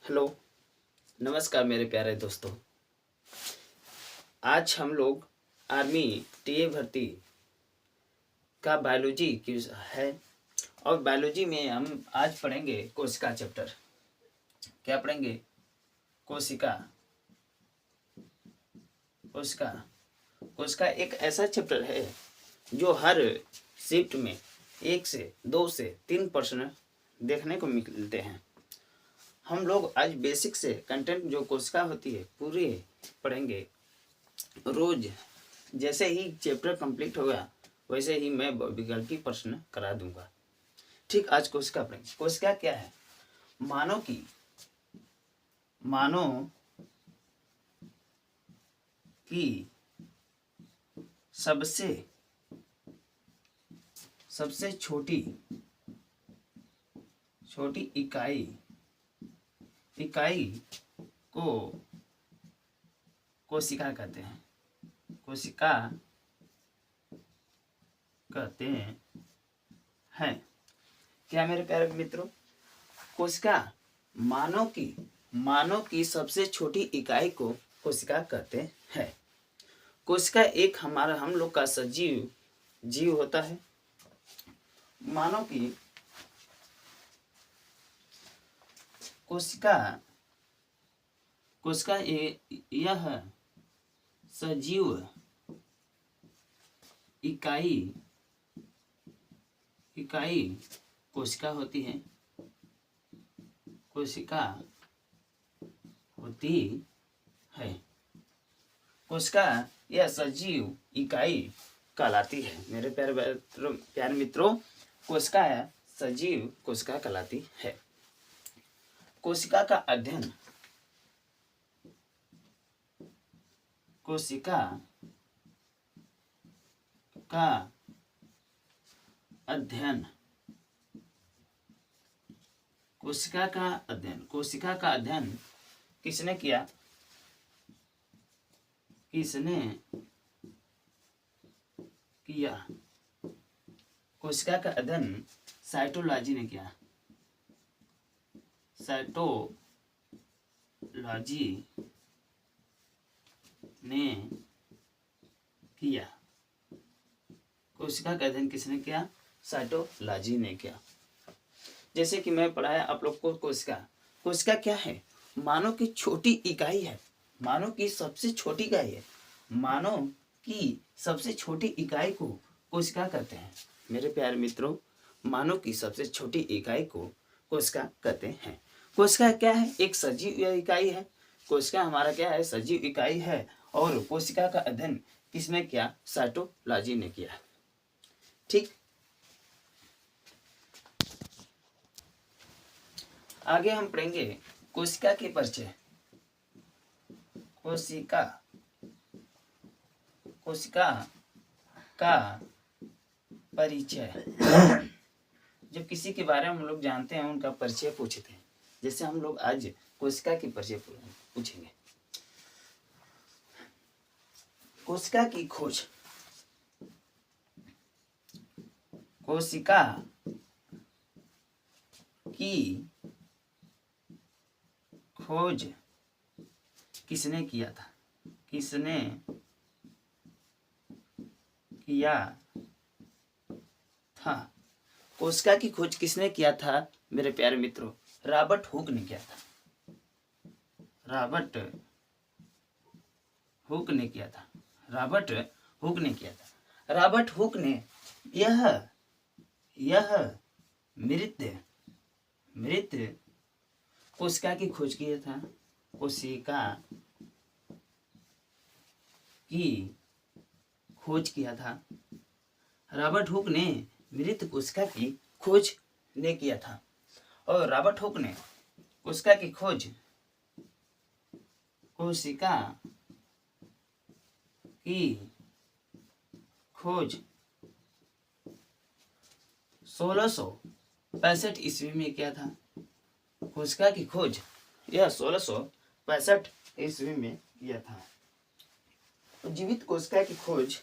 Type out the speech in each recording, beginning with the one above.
Hello, नमस्कार मेरे प्यारे दोस्तों। आज हम लोग आर्मी टीए भर्ती का बायोलॉजी की है और बायोलॉजी में हम आज पढ़ेंगे कोशिका चैप्टर। क्या पढ़ेंगे? कोशिका। कोशिका कोशिका एक ऐसा चैप्टर है जो हर शिफ्ट में 1 से 2 से 3 प्रश्न देखने को मिलते हैं। हम लोग आज बेसिक से कंटेंट जो कोशिका होती है पूरी पढ़ेंगे। रोज जैसे ही चैप्टर कंप्लीट होगा वैसे ही मैं विकल्पी प्रश्न करा दूंगा। ठीक, आज कोशिका पढ़ेंगे। कोशिका क्या है? मानव की सबसे छोटी इकाई को कोशिका कहते हैं। कोशिका कहते हैं। क्या मेरे प्यारे मित्रों? कोशिका मानव की सबसे छोटी इकाई को कोशिका कहते हैं। कोशिका एक हम लोग का सजीव जीव होता है। मानव की कोशिका यह सजीव इकाई कोशिका होती है। कोशिका यह सजीव इकाई कहलाती है। मेरे प्यारे मित्रों, कोशिका सजीव कोशिका कहलाती है। कोशिका का अध्ययन कोशिका का अध्ययन किसने किया? कोशिका का अध्ययन साइटोलॉजी ने किया। कोशिका का अध्ययन किसने किया? साइटोलॉजी ने किया। जैसे कि मैं पढ़ाया आप लोग को कोशिका क्या है? मानव की छोटी इकाई है। मानव की सबसे छोटी इकाई है। मानव की सबसे छोटी इकाई को कोशिका कहते हैं। मेरे प्यारे मित्रों, मानव की सबसे छोटी इकाई को कोशिका कहते हैं। कोशिका क्या है? एक सजीव इकाई है। कोशिका हमारा क्या है? सजीव इकाई है। और कोशिका का अध्ययन किसने किया? साइटोलॉजी ने किया। ठीक, आगे हम पढ़ेंगे कोशिका के परिचय। कोशिका का परिचय। जब किसी के बारे में हम लोग जानते हैं उनका परिचय पूछते हैं। जैसे हम लोग आज कोशिका के परिचय पूछेंगे। कोशिका की खोज। कोशिका की खोज किसने किया था? कोशिका की खोज किसने किया था? मेरे प्यारे मित्रों, रॉबर्ट हुक ने किया था। रॉबर्ट हुक ने किया था। रॉबर्ट हुक ने यह मृत कोशिका की खोज किया था। कोशिका की खोज किया था। रॉबर्ट हुक ने मृत कोशिका की खोज ने किया था। और रॉबर्ट हुक ने कोशिका की खोज 1665 ईस्वी में किया था। कोशिका की खोज यह 1665 ईस्वी में किया था। जीवित कोशिका की खोज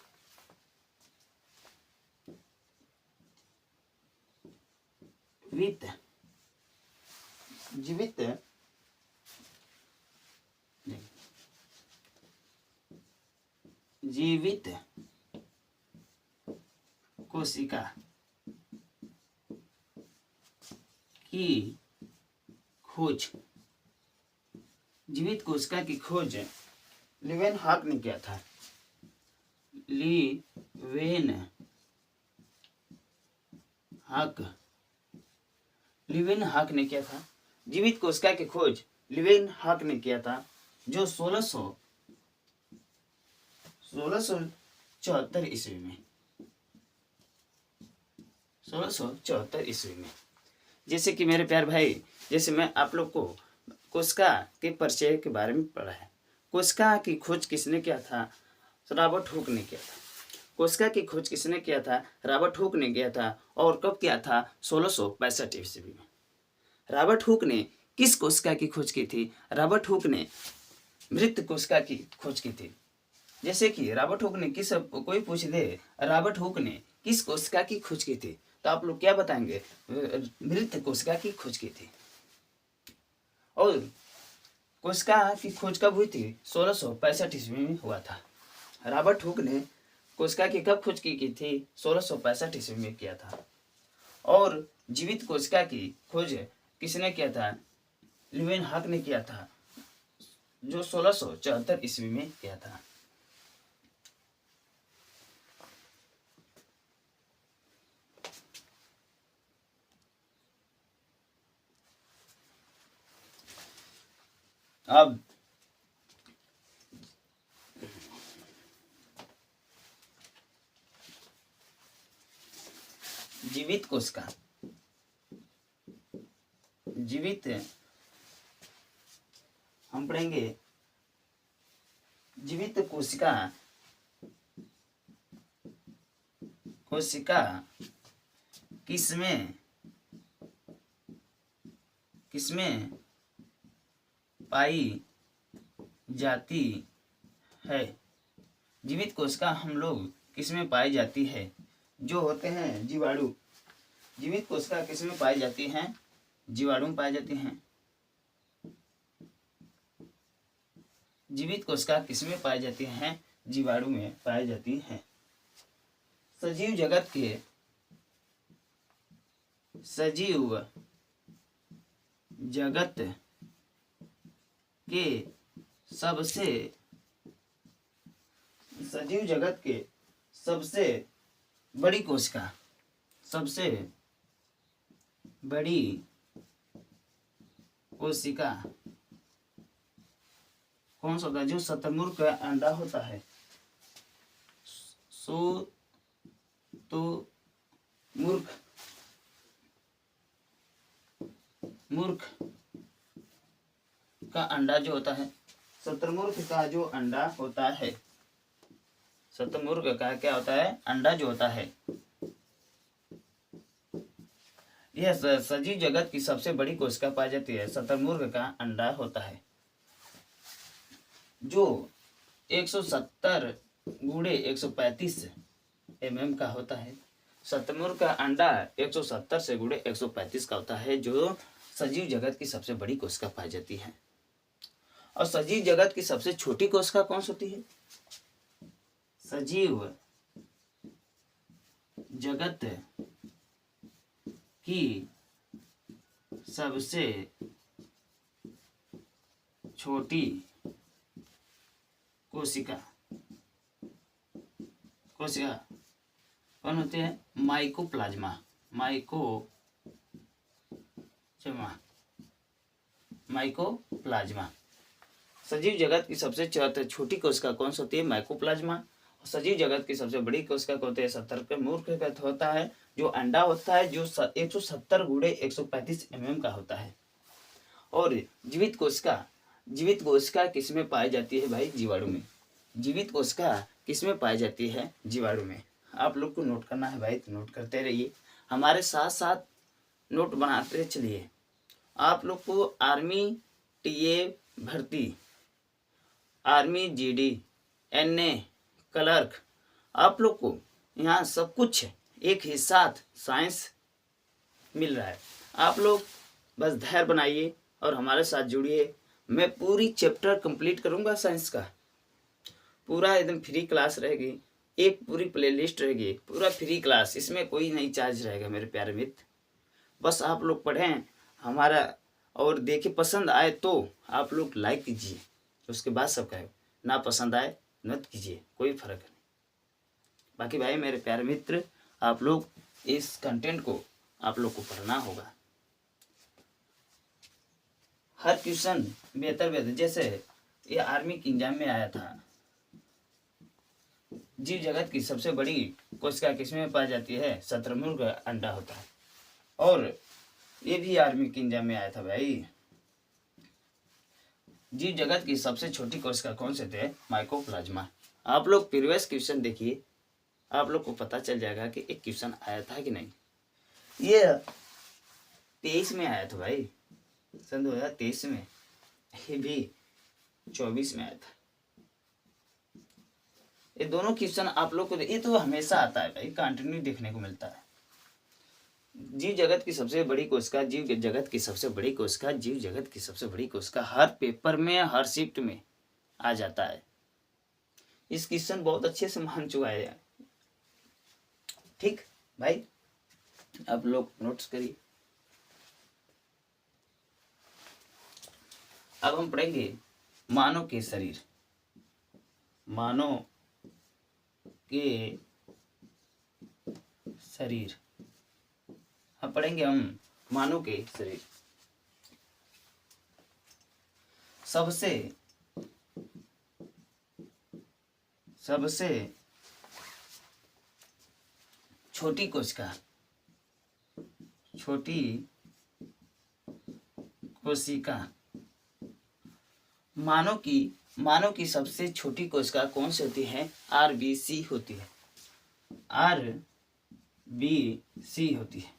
जीवित जीवित कोशिका की खोज, जीवित कोशिका की खोज लीवेनहॉक ने किया था। लीवेनहॉक ने किया था। जीवित कोशिका की खोज लीवेनहॉक ने किया था, जो 1674 ईस्वी में 1674 ईस्वी में। जैसे कि मेरे प्यार भाई, जैसे मैं आप लोग को कोशिका के परिचय के बारे में पढ़ा है। कोशिका की खोज किसने किया था? रॉबर्ट हुक ने किया था। कोशिका की खोज किसने किया था? रॉबर्ट हुक ने किया था। और कब किया था? 1665 ईस्वी में। रॉबर्ट हुक ने किस कोशिका की खोज की थी? रॉबर्ट हुक ने मृत कोशिका की खोज की थी। जैसे कि रॉबर्ट हुक ने किस, कोई पूछ दे रॉबर्ट हुक ने किस कोशिका की खोज की थी, तो आप लोग क्या बताएंगे? मृत कोशिका की खोज की थी। और कोशिका की खोज कब हुई थी? 1665 ईस्वी में हुआ था। रॉबर्ट हुक ने कोशिका की कब खोज की थी? 1665 ईस्वी में किया था। और जीवित कोशिका की खोज किसने किया था? लीवेनहॉक ने किया था, जो 1674 ईस्वी में किया था। अब जीवित कोशिका, जीवित हम पढ़ेंगे जीवित कोशिका किसमें पाई जाती है? जीवित कोशिका हम लोग किसमें पाई जाती है? जो होते हैं जीवाणु। जीवित कोशिका किसमें पाई जाती हैं? जीवाणु में पाई जाती हैं। जीवित कोशिका किसमें पाई जाती हैं? जीवाणु में पाई जाती हैं। सजीव जगत के सबसे बड़ी कोशिका, कौन सा होता है? जो शुतुरमुर्ग का अंडा होता है। मूर्ख का अंडा जो होता है, शुतुरमुर्ग का जो अंडा होता है, शुतुरमुर्ग का क्या होता है? अंडा जो होता है। यह सजीव जगत की सबसे बड़ी कोशिका पाई जाती है, शुतुरमुर्ग का अंडा होता है, जो 170 गुणे 135 mm का होता है। शुतुरमुर्ग का अंडा 170 से गुणे 135 का होता है, जो सजीव जगत की सबसे बड़ी कोशिका पाई जाती है। और सजीव जगत की सबसे छोटी कोशिका कौन सी होती है? सजीव जगत की सबसे छोटी कोशिका कौन होती है? माइकोप्लाज्मा। सजीव जगत की सबसे छोटी कोशिका कौन सी होती है? माइकोप्लाज्मा। सजीव जगत की सबसे बड़ी कोशिका को होते हैं शुतुरमुर्ग का होता है, जो अंडा होता है, जो 170 गुणे 135 mm का होता है। और जीवित कोशिका किसमें पाई जाती है भाई? जीवाणु में। जीवित कोशिका किसमें पाई जाती है? जीवाणु में। आप लोग को नोट करना है भाई, तो नोट करते रहिए, हमारे साथ साथ नोट बनाते चलिए। आप लोग को आर्मी टीए भर्ती, आर्मी जीडी, एनए, क्लर्क, आप लोग को यहाँ सब कुछ एक ही साथ साइंस मिल रहा है। आप लोग बस धैर्य बनाइए और हमारे साथ जुड़िए। मैं पूरी चैप्टर कंप्लीट करूँगा साइंस का, पूरा एकदम फ्री क्लास रहेगी, एक पूरी प्लेलिस्ट रहेगी, पूरा फ्री क्लास, इसमें कोई नहीं चार्ज रहेगा मेरे प्यारे मित्र। बस आप लोग पढ़ें हमारा और देखे, पसंद आए तो आप लोग लाइक कीजिए, उसके बाद सब कहे, ना पसंद आए मत कीजिए, कोई फर्क नहीं। बाकी भाई मेरे प्यारे मित्र, आप लोग इस कंटेंट को आप लोग को पढ़ना होगा। हर क्वेश्चन बेहतर, जैसे ये आर्मी के एग्जाम में आया था, जीव जगत की सबसे बड़ी कोशिका किसमें पाई जाती है? शुतुरमुर्ग का अंडा होता है। और ये भी आर्मी के एग्जाम में आया था भाई, जीव जगत की सबसे छोटी कोशिका कौन से थे? माइकोप्लाज्मा। आप लोग प्रीवियस क्वेश्चन देखिए, आप लोग को पता चल जाएगा कि एक क्वेश्चन आया था कि नहीं। ये 23 में आया था भाई, सन 2023 में, ये भी 24 में आया था। ये दोनों क्वेश्चन आप लोग को, ये तो हमेशा आता है भाई, कंटिन्यू देखने को मिलता है। जीव जगत की सबसे बड़ी कोशिका, जीव जगत की सबसे बड़ी कोशिका, जीव जगत की सबसे बड़ी कोशिका, हर पेपर में हर शिफ्ट में आ जाता है। इस क्वेश्चन बहुत अच्छे से मान चुका है। ठीक भाई, आप लोग नोट्स करिए। अब हम पढ़ेंगे मानव के शरीर, मानव के शरीर। अब पढ़ेंगे हम मानव के शरीर। सबसे छोटी कोशिका, मानव की सबसे छोटी कोशिका कौन सी होती है? आरबीसी होती है, आरबीसी होती है।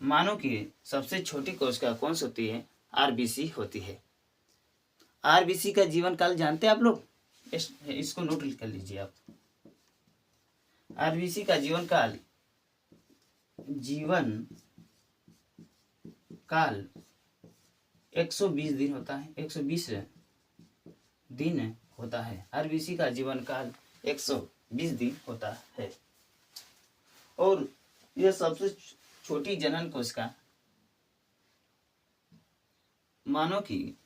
मानव की सबसे छोटी कोशिका कौन सी होती है? आरबीसी होती है। आरबीसी का जीवन काल जानते हैं आप लोग? इसको नोट कर लीजिए आप। आरबीसी का जीवन काल 120 दिन होता है, 120 दिन होता है। आरबीसी का जीवन काल 120 दिन होता है। और यह सबसे छोटी जनन कोशिका, मानव की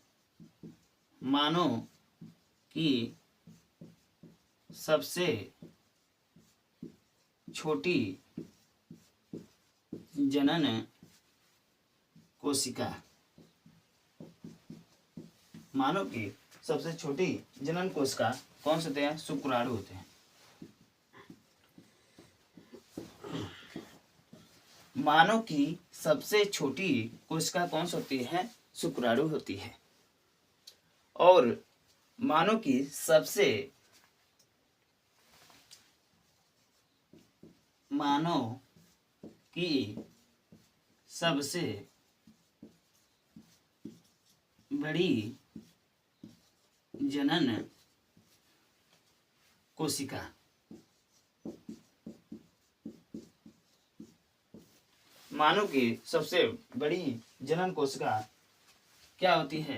सबसे छोटी जनन कोशिका, मानव की सबसे छोटी जनन कोशिका कौन से होते हैं? शुक्राणु होते हैं। मानव की सबसे छोटी कोशिका कौन सी होती है? शुक्राणु होती है। और मानव की सबसे बड़ी जनन कोशिका, मानव की सबसे बड़ी जनन कोशिका क्या होती है?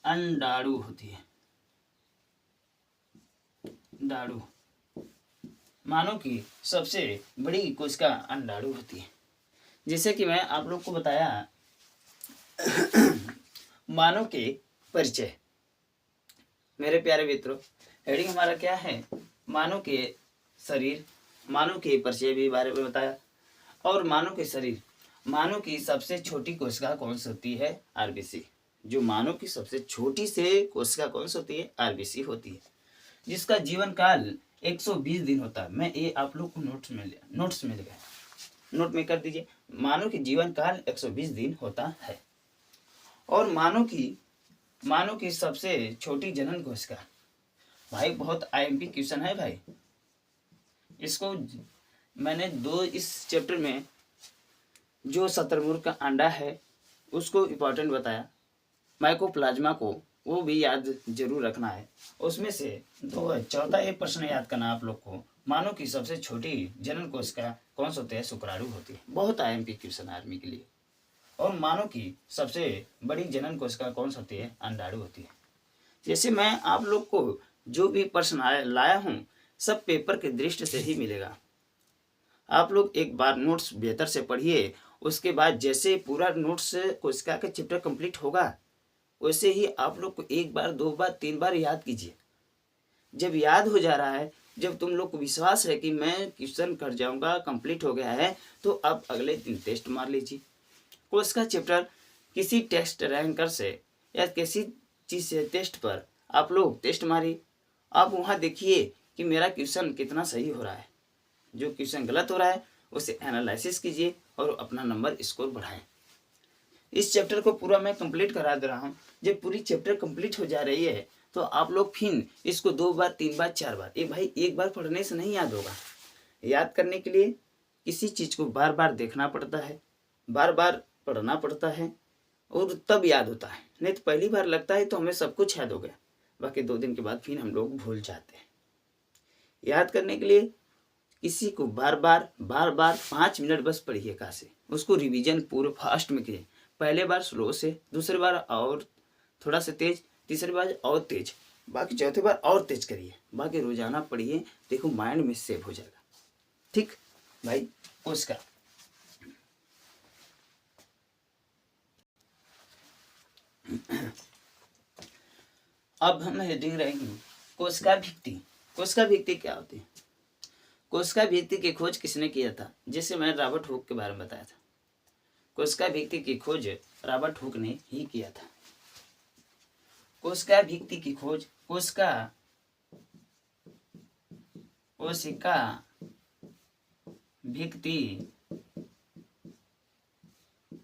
अंडाणु होती है। अंडाणु, मानव की सबसे बड़ी कोशिका अंडाणु होती है। जैसे कि मैं आप लोग को बताया मानव के परिचय। मेरे प्यारे मित्रों, हेडिंग हमारा क्या है? मानव के शरीर, मानव के परिचय भी बारे में बताया। और मानव के शरीर, मानव की सबसे छोटी कोशिका कौन सी होती है? आरबीसी। जो मानव की सबसे छोटी से कोशिका कौन सी होती है? आरबीसी होती है, जिसका जीवन काल 120 दिन होता है। मैं ये आप लोग को नोट में कर दीजिए। मानव की जीवन काल 120 दिन होता है। और मानव की सबसे छोटी जनन कोशिका, भाई बहुत आईएमपी क्वेश्चन है भाई। इसको मैंने इस चैप्टर में जो शुतुरमुर्ग का अंडा है उसको इम्पोर्टेंट बताया, माइकोप्लाज्मा को वो भी याद जरूर रखना है। उसमें से चौथा एक प्रश्न याद करना आप लोग को, मानव की सबसे छोटी जनन कोशिका कौन सी होती है? शुक्राणु होती है। बहुत आईएमपी क्वेश्चन आर्मी के लिए। और मानव की सबसे बड़ी जनन कोशिका कौन सी होती है? अंडाणु होती है। जैसे मैं आप लोग को जो भी प्रश्न लाया हूँ सब पेपर के दृष्टि से ही मिलेगा। आप लोग एक बार नोट्स बेहतर से पढ़िए, उसके बाद जैसे पूरा नोट्स कोशिका का चैप्टर कंप्लीट होगा वैसे ही आप लोग को एक बार, दो बार, तीन बार याद कीजिए। जब याद हो जा रहा है, जब तुम लोग को विश्वास है कि मैं क्वेश्चन कर जाऊंगा, कंप्लीट हो गया है, तो अब अगले दिन टेस्ट मार लीजिए। कोशिका चैप्टर किसी टेस्ट रैंकर से या किसी चीज़ से टेस्ट पर आप लोग टेस्ट मारिए। आप वहाँ देखिए कि मेरा क्वेश्चन कितना सही हो रहा है। जो क्वेश्चन गलत हो रहा है उसे एनालिसिस कीजिए और अपना नंबर स्कोर बढ़ाएं। इस चैप्टर को पूरा मैं कंप्लीट करा दे रहा हूँ। जब पूरी चैप्टर कंप्लीट हो जा रही है तो आप लोग फिर इसको 2 बार, 3 बार, 4 बार, ये भाई एक बार पढ़ने से नहीं याद होगा। याद करने के लिए किसी चीज़ को बार बार देखना पड़ता है, बार बार पढ़ना पड़ता है और तब याद होता है। नहीं तो पहली बार लगता है तो हमें सब कुछ याद हो गया, बाकी 2 दिन के बाद फिर हम लोग भूल जाते हैं। याद करने के लिए किसी को बार बार 5 मिनट बस पढ़िए का से, उसको रिवीजन पूरे फास्ट में कीजिए। पहले बार स्लो से, दूसरी बार और थोड़ा सा तेज, तीसरी बार और तेज, बाकी चौथी बार और तेज करिए। बाकी रोजाना पढ़िए, देखो माइंड में सेव हो जाएगा। ठीक भाई, उसका अब हम हेडिंग रहेंगे कोशिका भित्ति। कोशिका भित्ति क्या होती है? कोशिका भित्ति की खोज किसने किया था? जिसे मैंने रॉबर्ट हुक के बारे में बताया था। कोशिका भित्ति की खोज रॉबर्ट हुक ने ही किया था। कोशिका भित्ति की खोज कोशिका भित्ति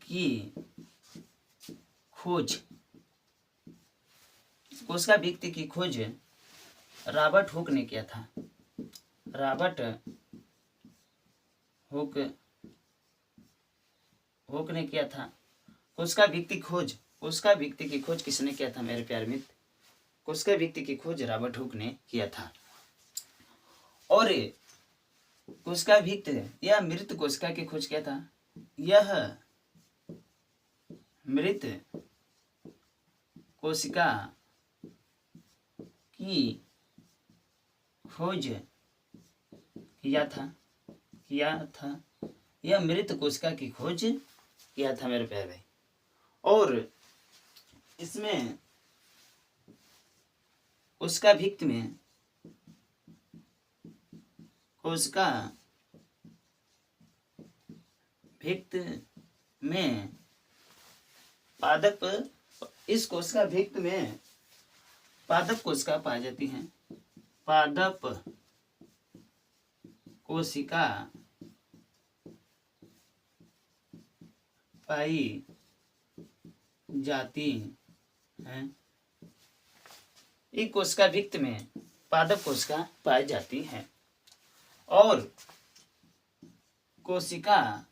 की खोज कोशिका भित्ति की खोज रॉबर्ट हुक ने किया था। रॉबर्ट हुक ने किया था। कोशिका भित्ति की खोज किसने किया था मेरे प्यारे मित्र? कोशिका भित्ति की खोज रॉबर्ट हुक ने किया था। और कोशिका भित्ति या मृत कोशिका की खोज किया था। यह मृत कोशिका की खोज किया था। यह मृत कोशिका की खोज किया था मेरे प्यारे भाई। और इसमें कोशिका भित्ति में पादप, इस कोशिका भित्ति में पादप कोशिका पाई जाती हैं। पादप कोशिका पाई जाती हैं। इस कोशिका भित्ति में पादप कोशिका पाई जाती हैं। और कोशिका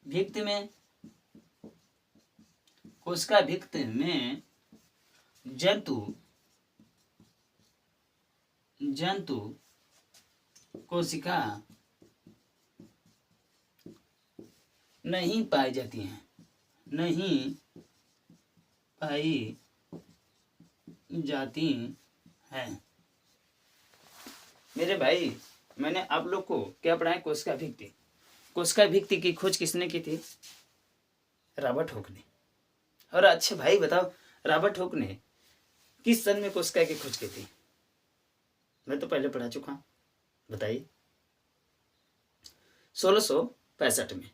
भित्ति में जंतु कोशिका नहीं पाई जाती हैं। मेरे भाई, मैंने आप लोग को क्या पढ़ाया? कोशिका भित्ति। कोशिका भित्ति की खोज किसने की थी? रॉबर्ट हुक ने। और अच्छे भाई बताओ, रॉबर्ट हुक ने किस सन में कोशिका की खोज की थी? मैं तो पहले पढ़ा चुका हूं, बताइए। 1665 में।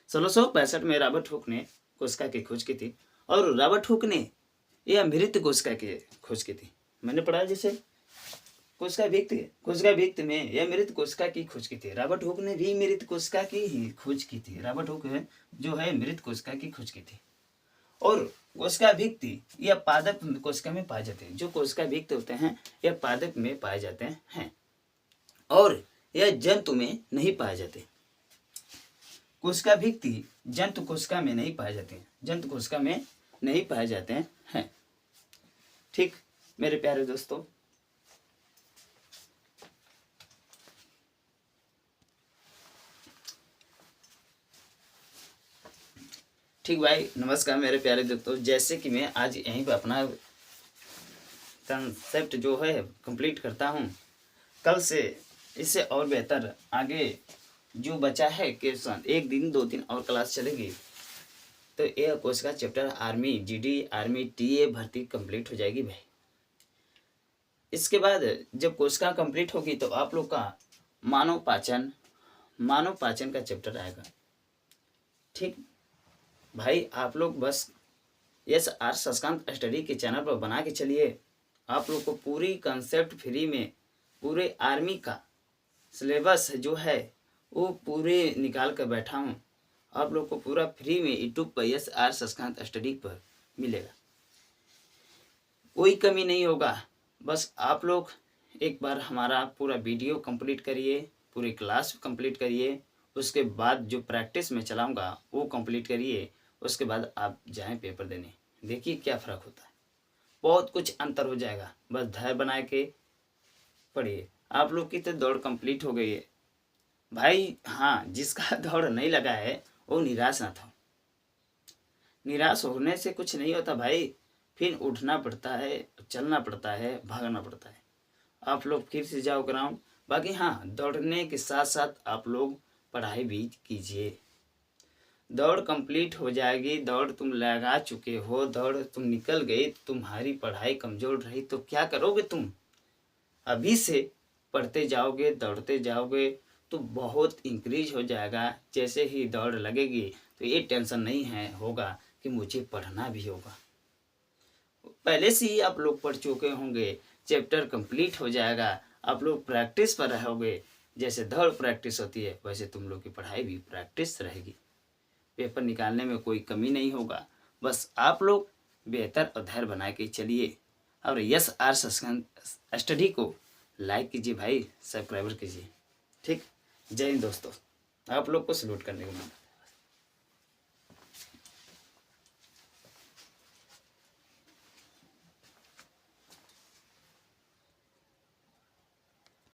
1665 में रॉबर्ट हुक ने कोशिका की खोज की थी। और रॉबर्ट हुक ने यह मृत कोशिका की खोज की थी। मैंने पढ़ा जैसे कोशिका भित्ति में यह मृत कोशिका की खोज की थी। रॉबर्ट हुक ने भी मृत कोशिका की ही खोज की थी। रॉबर्ट हुक जो है मृत कोशिका की खोज की थी। और कोशिका भित्ति यह पादप कोशिका में पाए जाते हैं। जो कोशिका भित्ति होते हैं यह पादप में पाए जाते हैं और यह जंतु में नहीं पाए जाते। कोशिका भित्ति जंतु कोशिका में नहीं पाए जाते हैं। जंतु कोशिका में नहीं पाए जाते हैं। ठीक मेरे प्यारे दोस्तों, ठीक भाई, नमस्कार मेरे प्यारे दोस्तों। जैसे कि मैं आज यहीं पर अपना कंसेप्ट जो है कंप्लीट करता हूँ। कल से इससे और बेहतर आगे जो बचा है क्वेश्चन, 1 दिन 2 दिन और क्लास चलेगी तो ये कोशिका chapter army GD army TA भर्ती कंप्लीट हो जाएगी भाई। इसके बाद जब कोशिका कंप्लीट होगी तो आप लोग का मानव पाचन का चैप्टर आएगा। ठीक भाई, आप लोग बस SR शशांक स्टडी के चैनल पर बना के चलिए। आप लोग को पूरी कंसेप्ट फ्री में पूरे आर्मी का सिलेबस जो है वो पूरे निकाल कर बैठा हूँ। आप लोग को पूरा फ्री में यूट्यूब पर SR शशांक स्टडी पर मिलेगा, कोई कमी नहीं होगा। बस आप लोग एक बार हमारा पूरा वीडियो कंप्लीट करिए, पूरी क्लास कंप्लीट करिए, उसके बाद जो प्रैक्टिस में चलाऊँगा वो कंप्लीट करिए। उसके बाद आप जाएं पेपर देने, देखिए क्या फ़र्क होता है, बहुत कुछ अंतर हो जाएगा। बस धैर्य बना के पढ़िए। आप लोग की तो दौड़ कंप्लीट हो गई है भाई। हाँ, जिसका दौड़ नहीं लगा है वो निराश ना था। निराश होने से कुछ नहीं होता भाई, फिर उठना पड़ता है, चलना पड़ता है, भागना पड़ता है। आप लोग फिर से जाओ ग्राउंड। बाकी हाँ, दौड़ने के साथ साथ आप लोग पढ़ाई भी कीजिए। दौड़ कंप्लीट हो जाएगी, दौड़ तुम लगा चुके हो, दौड़ तुम निकल गई, तुम्हारी पढ़ाई कमज़ोर रही तो क्या करोगे तुम? अभी से पढ़ते जाओगे, दौड़ते जाओगे तो बहुत इंक्रीज हो जाएगा। जैसे ही दौड़ लगेगी तो ये टेंशन नहीं है होगा कि मुझे पढ़ना भी होगा। पहले से ही आप लोग पढ़ चुके होंगे, चैप्टर कंप्लीट हो जाएगा, आप लोग प्रैक्टिस पर रहोगे। जैसे दौड़ प्रैक्टिस होती है वैसे तुम लोग की पढ़ाई भी प्रैक्टिस रहेगी। पेपर निकालने में कोई कमी नहीं होगा। बस आप लोग बेहतर और धैर्य बना के चलिए और SR शशांक स्टडी को लाइक कीजिए भाई, सब्सक्राइबर कीजिए। ठीक, जय हिंद दोस्तों। आप लोग को सल्यूट करने को मिला।